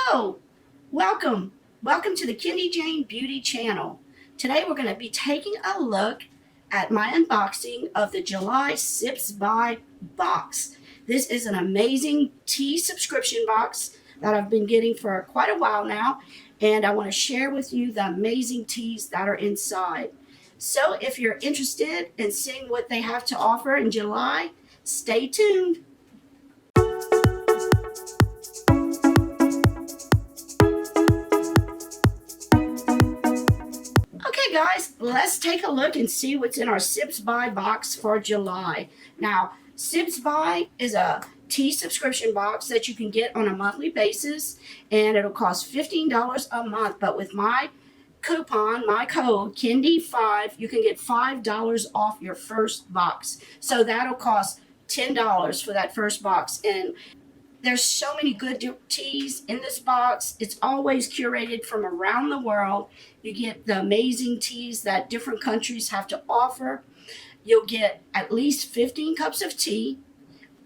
Hello, welcome to the Kendy Jane Beauty channel. Today we're going to be taking a look at my unboxing of the July Sips by box. This is an amazing tea subscription box that I've been getting for quite a while now, and I want to share with you the amazing teas that are inside. So if you're interested in seeing what they have to offer in July, stay tuned. Okay guys, let's take a look and see what's in our Sips by box for July. Now, Sips by is a tea subscription box that you can get on a monthly basis, and it'll cost $15 a month, but with my coupon, my code KENDY5, you can get $5 off your first box. So that'll cost $10 for that first box, and there's so many good teas in this box. It's always curated from around the world. You get the amazing teas that different countries have to offer. You'll get at least 15 cups of tea,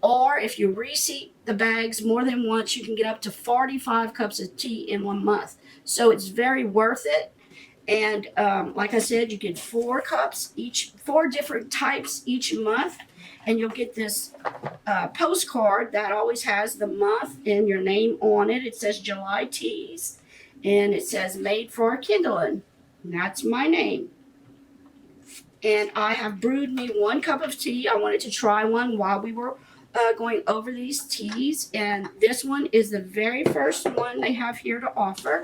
or if you reseat the bags more than once, you can get up to 45 cups of tea in 1 month. So it's very worth it. And like I said, you get 4 cups, 4 different types each month. And you'll get this postcard that always has the month and your name on it. It says July Teas, and it says made for kindling. And that's my name. And I have brewed me 1 cup of tea. I wanted to try one while we were going over these teas. And this one is the very first one they have here to offer.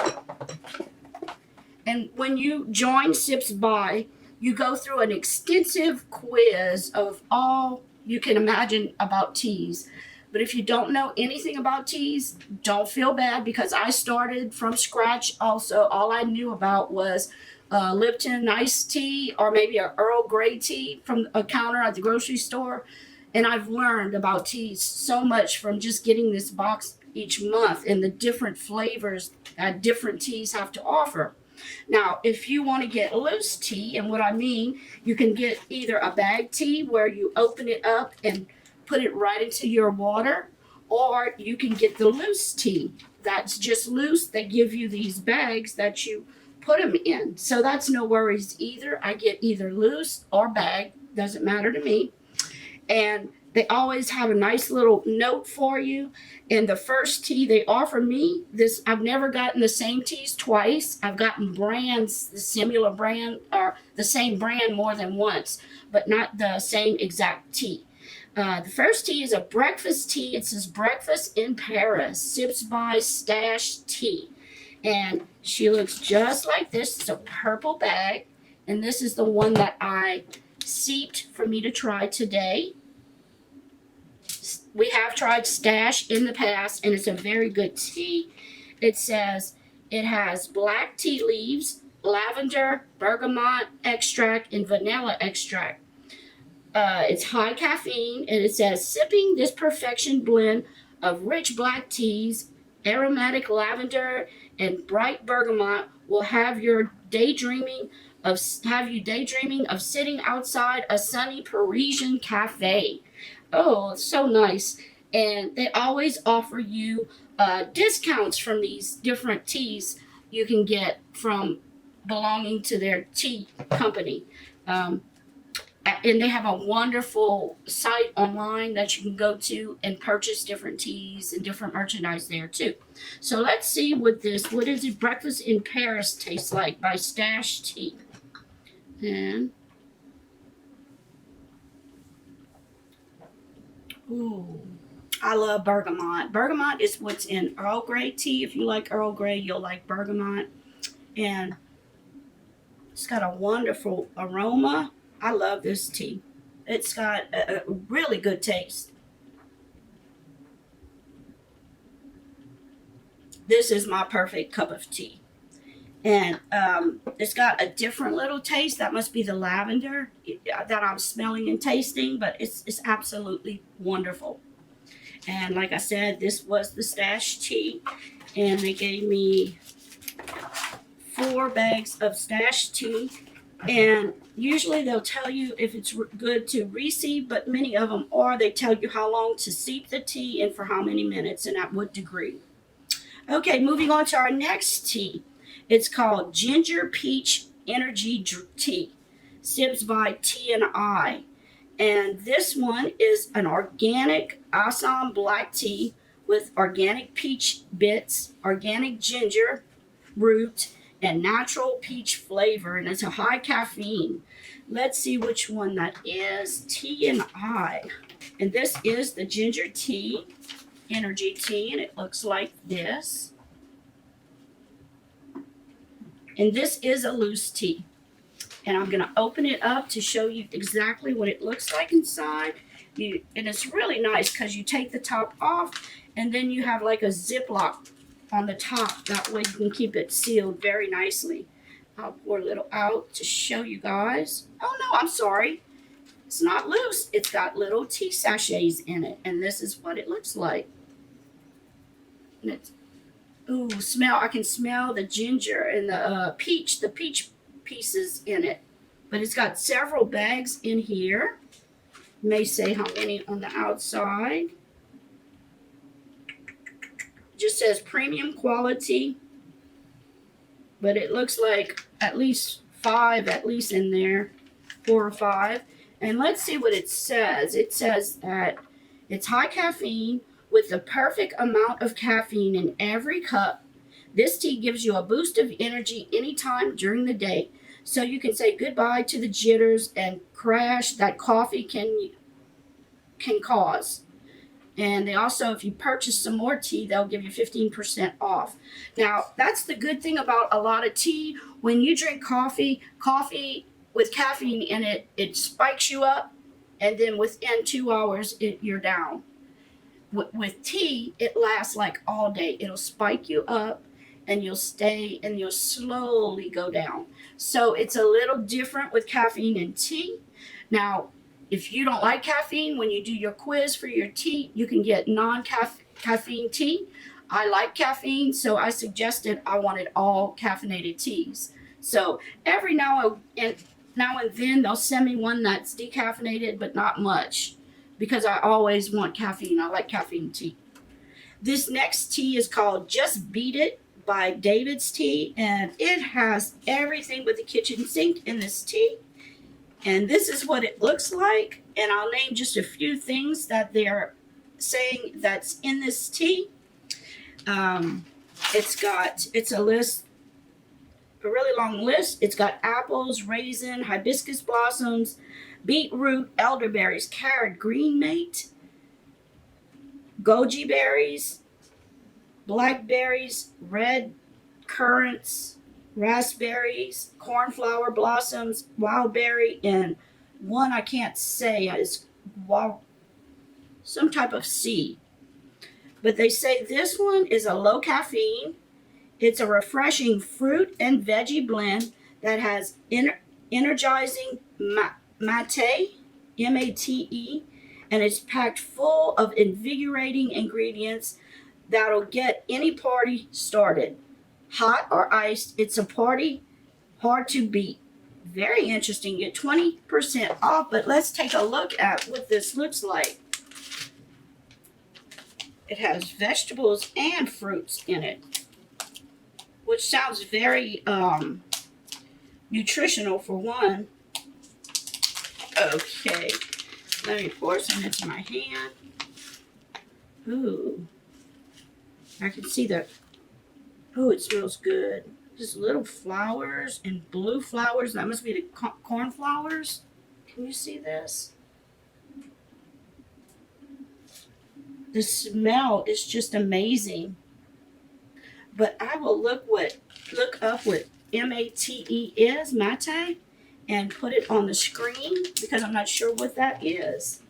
And when you join Sips by, you go through an extensive quiz of all you can imagine about teas. But if you don't know anything about teas, don't feel bad, because I started from scratch also. All I knew about was Lipton iced tea, or maybe an Earl Grey tea from a counter at the grocery store. And I've learned about teas so much from just getting this box each month and the different flavors that different teas have to offer. Now, if you want to get loose tea, and what I mean, you can get either a bag tea where you open it up and put it right into your water, or you can get the loose tea that's just loose. They give you these bags that you put them in. So that's no worries either. I get either loose or bag, doesn't matter to me. And they always have a nice little note for you. And the first tea they offer me, this, I've never gotten the same teas twice. I've gotten brands, the similar brand, or the same brand more than once, but not the same exact tea. The first tea is a breakfast tea. It says Breakfast in Paris, Sips by Stash Tea. And she looks just like this. It's a purple bag. And this is the one that I seeped for me to try today. We have tried Stash in the past, and it's a very good tea. It says it has black tea leaves, lavender, bergamot extract, and vanilla extract. It's high caffeine, and it says sipping this perfection blend of rich black teas, aromatic lavender, and bright bergamot will have you daydreaming of sitting outside a sunny Parisian cafe. Oh, it's so nice. And they always offer you discounts from these different teas you can get from belonging to their tea company. And they have a wonderful site online that you can go to and purchase different teas and different merchandise there too. So let's see what is it, Breakfast in Paris tastes like by Stash Tea. And ooh, I love bergamot. Bergamot is what's in Earl Grey tea. If you like Earl Grey, you'll like bergamot. And it's got a wonderful aroma. I love this tea. It's got a really good taste. This is my perfect cup of tea. And it's got a different little taste. That must be the lavender that I'm smelling and tasting, but it's absolutely wonderful. And like I said, this was the Stash tea, and they gave me 4 bags of Stash tea. And usually they'll tell you if it's good to reseep, but many of them are. They tell you how long to seep the tea and for how many minutes and at what degree. Okay, moving on to our next tea. It's called Ginger Peach Energy Tea. Sips by T&I. And this one is an organic Assam black tea with organic peach bits, organic ginger root, and natural peach flavor. And it's a high caffeine. Let's see which one that is. T&I. And this is the ginger tea, energy tea, and it looks like this. And this is a loose tea. And I'm going to open it up to show you exactly what it looks like inside. And it's really nice because you take the top off and then you have like a Ziploc on the top. That way you can keep it sealed very nicely. I'll pour a little out to show you guys. Oh no, I'm sorry. It's not loose. It's got little tea sachets in it. And this is what it looks like. And it's, ooh, smell. I can smell the ginger and the peach pieces in it. But it's got several bags in here. It may say how many on the outside. Just says premium quality. But it looks like at least 5 in there. 4 or 5. And let's see what it says. It says that it's high caffeine with the perfect amount of caffeine in every cup. This tea gives you a boost of energy anytime during the day. So you can say goodbye to the jitters and crash that coffee can cause. And they also, if you purchase some more tea, they'll give you 15% off. Now, that's the good thing about a lot of tea. When you drink coffee with caffeine in it, it spikes you up. And then within 2 hours, you're down. With tea, it lasts like all day. It'll spike you up. And you'll stay and you'll slowly go down. So it's a little different with caffeine and tea. Now, if you don't like caffeine, when you do your quiz for your tea, you can get non-caffeine tea. I like caffeine, so I suggested I wanted all caffeinated teas. So every now and then they'll send me one that's decaffeinated, but not much, because I always want caffeine. I like caffeine tea. This next tea is called Just Beat It by David's Tea, and it has everything but the kitchen sink in this tea. And this is what it looks like, and I'll name just a few things that they're saying that's in this tea. It's a list, a really long list. It's got apples, raisin, hibiscus blossoms, beetroot, elderberries, carrot, green mate, goji berries, blackberries, red currants, raspberries, cornflower blossoms, wild berry, and one I can't say is some type of seed. But they say this one is a low caffeine. It's a refreshing fruit and veggie blend that has energizing mate, M-A-T-E, and it's packed full of invigorating ingredients that'll get any party started. Hot or iced, it's a party hard to beat. Very interesting. Get 20% off, but let's take a look at what this looks like. It has vegetables and fruits in it, which sounds very nutritional for one. Okay, let me pour some into my hand. Ooh. I can see that. Oh, it smells good. Just little flowers and blue flowers. That must be the cornflowers. Can you see this? The smell is just amazing. But I will look up what M-A-T-E is, mate, and put it on the screen because I'm not sure what that is.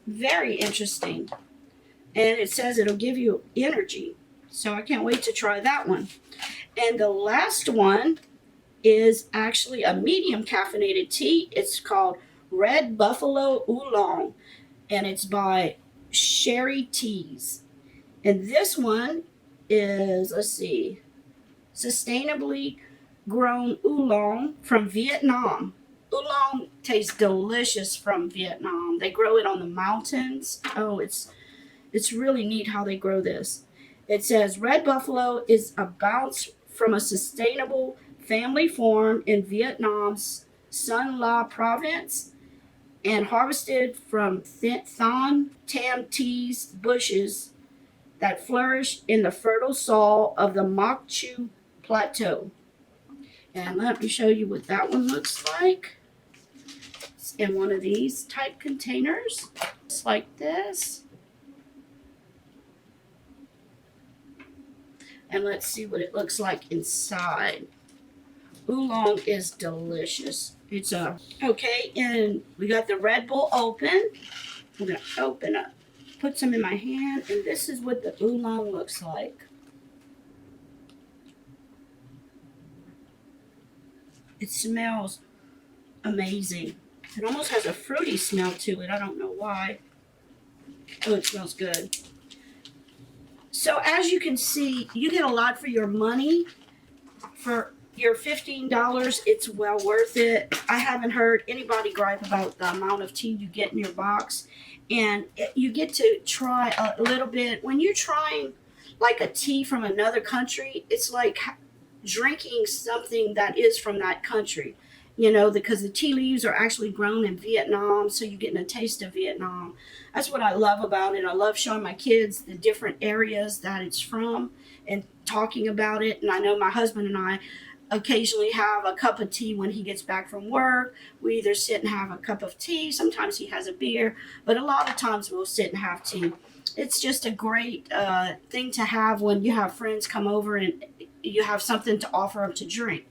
Very interesting. And it says it'll give you energy. So I can't wait to try that one. And the last one is actually a medium caffeinated tea. It's called Red Buffalo Oolong. And it's by Sherry Teas. And this one is, let's see, sustainably grown oolong from Vietnam. Oolong tastes delicious from Vietnam. They grow it on the mountains. Oh, it's really neat how they grow this. It says Red Buffalo is a bounce from a sustainable family farm in Vietnam's Son La province and harvested from Thon Tam Teas bushes that flourish in the fertile soil of the Mok Chu Plateau. And let me show you what that one looks like. It's in one of these type containers. It's like this. And let's see what it looks like inside. Oolong is delicious. It's okay, and we got the Red Bull open. I'm gonna open up, put some in my hand, and this is what the oolong looks like. It smells amazing. It almost has a fruity smell to it. I don't know why. Oh, it smells good. So as you can see, you get a lot for your money. For your $15, it's well worth it. I haven't heard anybody gripe about the amount of tea you get in your box. And you get to try a little bit. When you're trying like a tea from another country, it's like drinking something that is from that country. You know, because the tea leaves are actually grown in Vietnam, so you're getting a taste of Vietnam. That's what I love about it. I love showing my kids the different areas that it's from and talking about it. And I know my husband and I occasionally have a cup of tea when he gets back from work. We either sit and have a cup of tea. Sometimes he has a beer, but a lot of times we'll sit and have tea. It's just a great thing to have when you have friends come over and you have something to offer them to drink.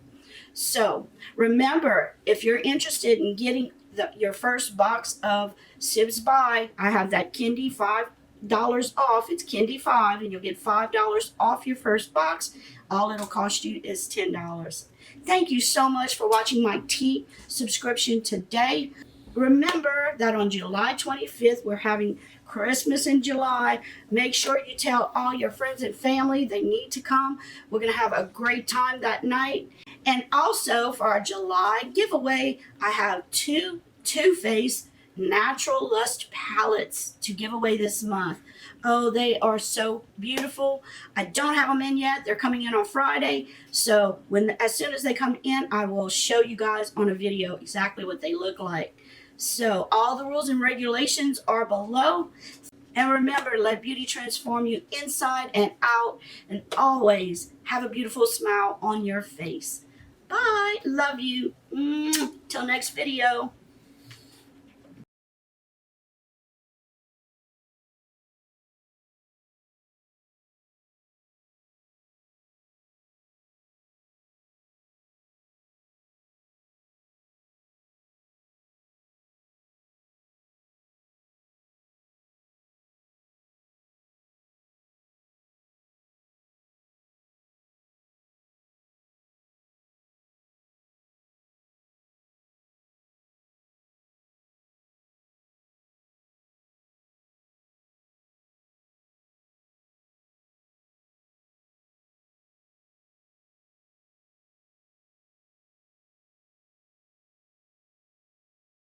So remember, if you're interested in getting your first box of Sibs By, I have that Kendy $5 off. It's Kendy5, and you'll get $5 off your first box. All it'll cost you is $10. Thank you so much for watching my tea subscription today. Remember that on July 25th, we're having Christmas in July. Make sure you tell all your friends and family they need to come. We're going to have a great time that night. And also for our July giveaway, I have two Too Faced Natural Lust palettes to give away this month. Oh, they are so beautiful. I don't have them in yet. They're coming in on Friday. So as soon as they come in, I will show you guys on a video exactly what they look like. So all the rules and regulations are below. And remember, let beauty transform you inside and out. And always have a beautiful smile on your face. Bye. Love you. Till next video.